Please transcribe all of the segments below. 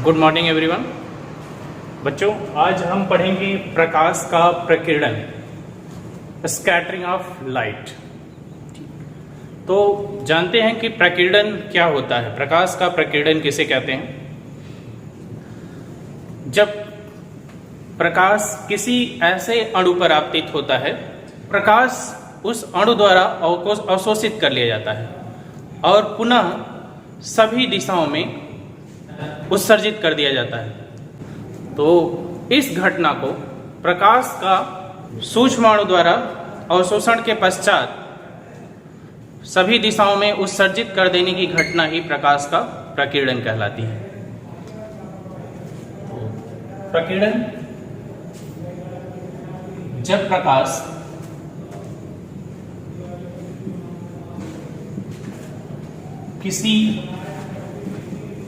Good morning everyone. बच्चों, आज हम पढ़ेंगे प्रकाश का प्रकीर्णन, स्कैटरिंग ऑफ लाइट। तो जानते हैं कि प्रकीर्णन क्या होता है, प्रकाश का प्रकीर्णन किसे कहते हैं। जब प्रकाश किसी ऐसे अणु पर आपतित होता है, प्रकाश उस अणु द्वारा अवशोषित कर लिया जाता है और पुनः सभी दिशाओं में उत्सर्जित कर दिया जाता है। तो इस घटना को प्रकाश का सूक्ष्म अणु द्वारा अवशोषण के पश्चात सभी दिशाओं में उत्सर्जित कर देने की घटना ही प्रकाश का प्रकीर्णन कहलाती है। प्रकीर्णन, जब प्रकाश किसी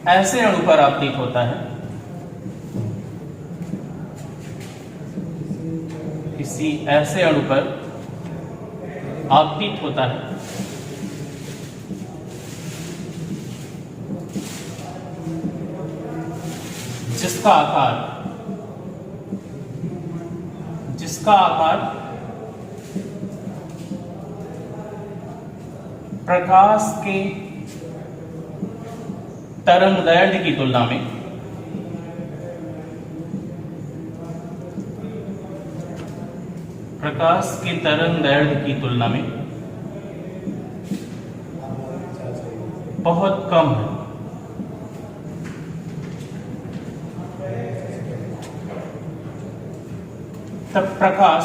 ऐसे अणु पर आपतित होता है, किसी ऐसे अणु पर आपतित होता है जिसका आकार प्रकाश के तरंगदैर्घ्य की तुलना में बहुत कम है, तब प्रकाश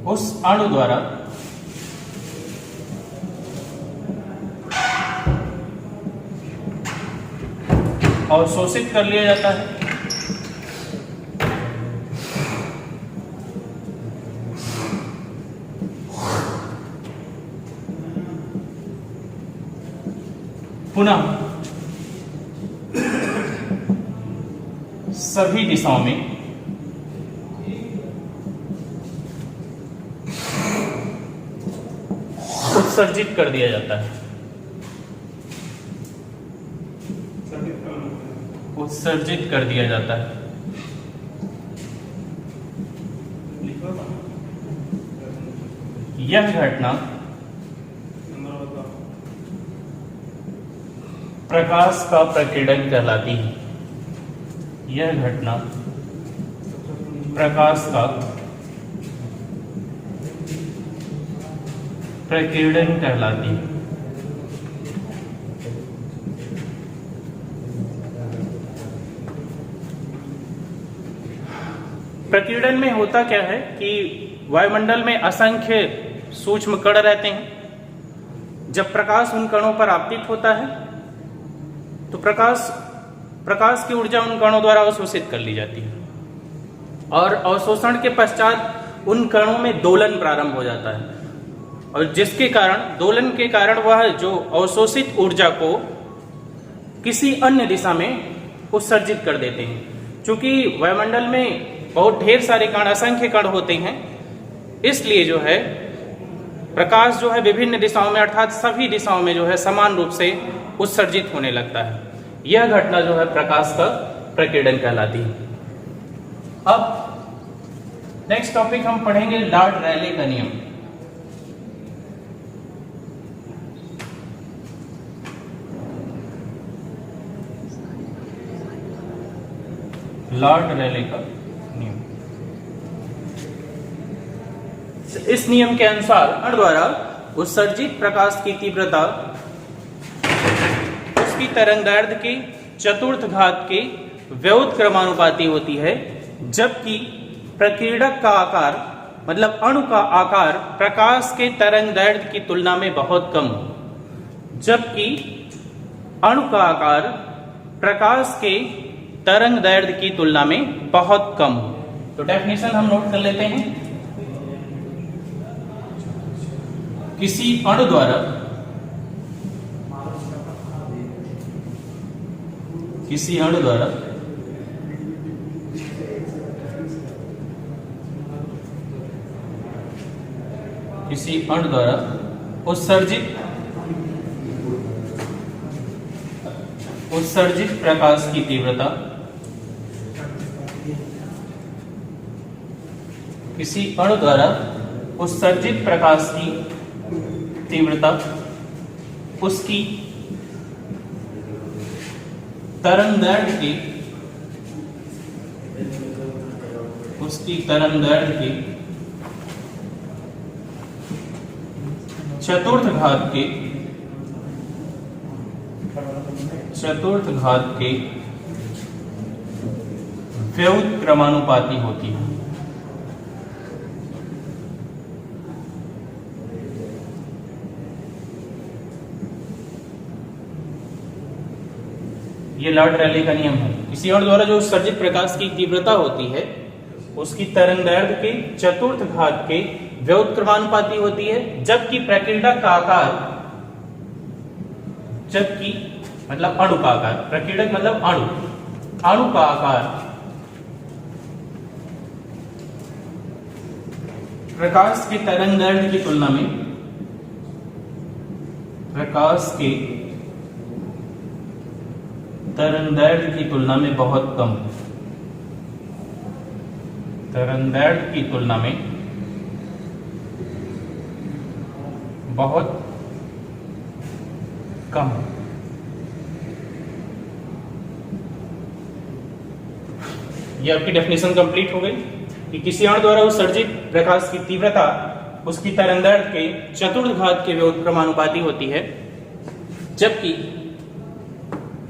उस अणु द्वारा अवशोषित कर लिया जाता है पुनः सभी दिशाओं में उत्सर्जित कर दिया जाता है। यह घटना प्रकाश का प्रकीर्णन कहलाती है। प्रकीर्णन में होता क्या है कि वायुमंडल में असंख्य सूक्ष्म कण रहते हैं। जब प्रकाश उन कणों पर आपतित होता है तो प्रकाश की ऊर्जा उन कणों द्वारा अवशोषित कर ली जाती है और अवशोषण के पश्चात उन कणों में दोलन प्रारंभ हो जाता है और जिसके कारण, दोलन के कारण वह जो अवशोषित ऊर्जा को किसी अन्य दिशा में उत्सर्जित कर देते हैं। क्योंकि वायुमंडल में बहुत ढेर सारे कण, असंख्य कण होते हैं, इसलिए जो है प्रकाश जो है विभिन्न दिशाओं में अर्थात सभी दिशाओं में जो है समान रूप से उत्सर्जित होने लगता है। यह घटना जो है प्रकाश का प्रकीर्णन कहलाती है। अब नेक्स्ट टॉपिक हम पढ़ेंगे लॉर्ड रैले का नियम। लॉर्ड रैले का नियम। इस नियम के अनुसार अणु द्वारा उत्सर्जित प्रकाश की तीव्रता उसकी तरंगदैर्घ्य के चतुर्थ घात के व्युत्क्रमानुपाती क्रमानुपाती होती है, जबकि प्रकीर्णक का आकार मतलब अणु का आकार प्रकाश के तरंगदैर्घ्य की तुलना में बहुत कम हो। जबकि अणु का आकार प्रकाश के तरंगदैर्घ्य की तुलना में बहुत कम हो। तो डेफिनेशन हम नोट कर लेते हैं। किसी अणु द्वारा उत्सर्जित उत्सर्जित प्रकाश की तीव्रता किसी अणु द्वारा उत्सर्जित प्रकाश की तीव्रता उसकी तरंगदैर्घ्य के चतुर्थ घात के व्युत्क्रमानुपाती होती है। ये लॉर्ड रैले का नियम है। किसी और द्वारा जो उत्सर्जित प्रकाश की तीव्रता होती है उसकी तरंगदैर्घ्य के चतुर्थ घात के व्युत्क्रमानुपाती होती है, जबकि प्रकीर्णक का आकार, जबकि मतलब अणु का आकार, प्रकीर्णक मतलब अणु का आकार प्रकाश के तरंगदैर्घ्य की तुलना में बहुत कम है। तरंगदैर्घ्य की तुलना में बहुत कम है। ये आपकी डेफिनेशन कंप्लीट हो गई कि किसी अणु द्वारा उत्सर्जित प्रकाश की तीव्रता उसकी तरंगदैर्घ्य के चतुर्थ घात के व्युत्क्रमानुपाती होती है, जबकि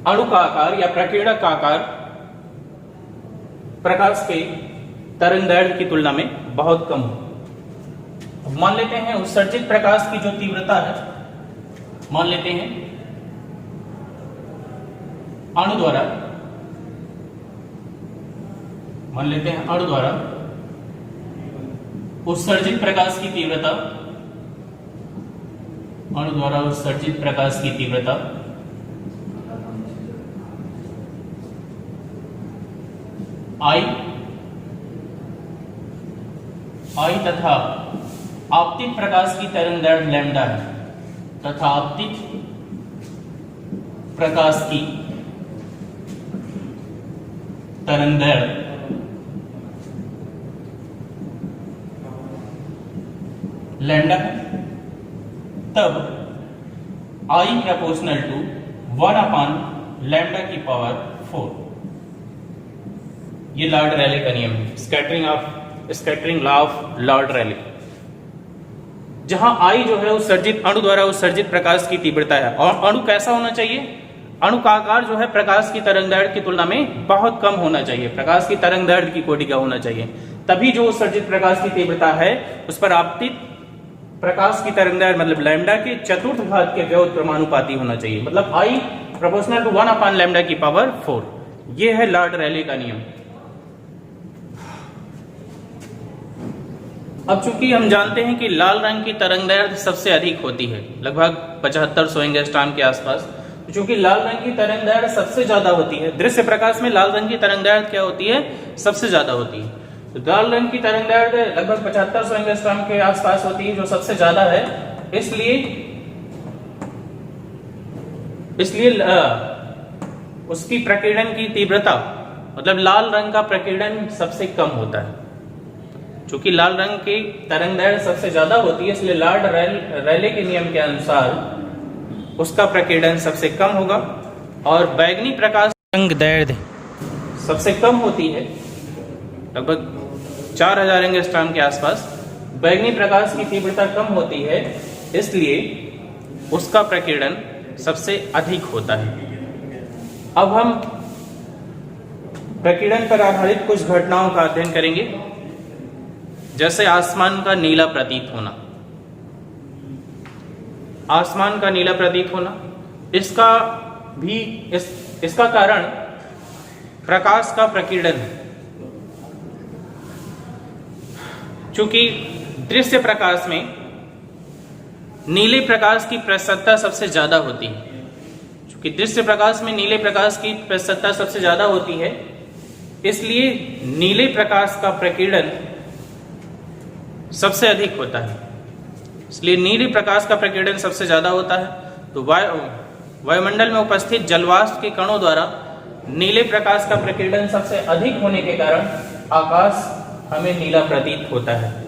अणु का आकार या प्रकीर्णक का आकार प्रकाश के तरंगदैर्घ्य की तुलना में बहुत कम हो। मान लेते हैं उत्सर्जित प्रकाश की जो तीव्रता है, मान लेते हैं अणु द्वारा उत्सर्जित प्रकाश की तीव्रता, अणु द्वारा उत्सर्जित प्रकाश की तीव्रता I तथा आपतित प्रकाश की तरंगदैर्घ्य लैम्डा है, तथा आपतित प्रकाश की तरंगदैर्घ्य लैम्डा है, तब I प्रोपोर्शनल टू 1/λ⁴। ये लॉर्ड रैले का नियम है, scattering law of Lord Rayleigh. जहां I जो है उत्सर्जित अणु द्वारा उत्सर्जित प्रकाश की तीव्रता है, और अणु कैसा होना चाहिए, अणु का आकार जो है प्रकाश की तरंगदैर्घ्य की तुलना में बहुत कम होना चाहिए, प्रकाश की तरंगदैर्घ्य की कोटि का होना चाहिए, तभी जो उत्सर्जित प्रकाश की तीव्रता है उस पर आपतित प्रकाश की तरंगदैर्घ्य मतलब लैम्डा के चतुर्थ घात के व्युत्क्रमानुपाती होना चाहिए, मतलब I प्रोपोर्शनल टू 1/λ⁴। ये है लॉर्ड रैले का नियम। अब चूंकि हम जानते हैं कि लाल रंग की तरंगदैर्घ्य सबसे अधिक होती है, लगभग 7500 एंगस्ट्रॉम के आसपास। चूंकि लाल रंग की तरंगदैर्घ्य सबसे ज्यादा होती है, दृश्य प्रकाश में लाल रंग की तरंगदैर्घ्य क्या होती है, सबसे ज्यादा होती है। तो लाल रंग की तरंगदैर्घ्य लगभग 7500 एंगस्ट्रॉम के आसपास होती है, जो सबसे ज्यादा है। इसलिए उसकी प्रकीर्णन की तीव्रता मतलब लाल रंग का प्रकीर्णन सबसे कम होता है। चूंकि लाल रंग की तरंगदैर्घ्य सबसे ज्यादा होती है, इसलिए लॉर्ड रैले के नियम के अनुसार उसका प्रकीर्णन सबसे कम होगा, और बैगनी प्रकाश तरंगदैर्घ्य सबसे कम होती है, लगभग 4000 एंगस्ट्रॉम के आसपास। बैगनी प्रकाश की तीव्रता कम होती है, इसलिए उसका प्रकीर्णन सबसे अधिक होता है। अब हम प्रकीर्णन पर आधारित कुछ घटनाओं का अध्ययन करेंगे, जैसे आसमान का नीला प्रतीत होना। आसमान का नीला प्रतीत होना, इसका कारण प्रकाश का प्रकीर्णन है। चूंकि दृश्य प्रकाश में नीले प्रकाश की प्रसन्नता सबसे ज्यादा होती है, चूंकि दृश्य प्रकाश में नीले प्रकाश की प्रसन्नता सबसे ज्यादा होती है, इसलिए नीले प्रकाश का प्रकीर्णन सबसे अधिक होता है। इसलिए नीले प्रकाश का प्रकीर्णन सबसे ज्यादा होता है। तो वायुमंडल में उपस्थित जलवाष्प के कणों द्वारा नीले प्रकाश का प्रकीर्णन सबसे अधिक होने के कारण आकाश हमें नीला प्रतीत होता है।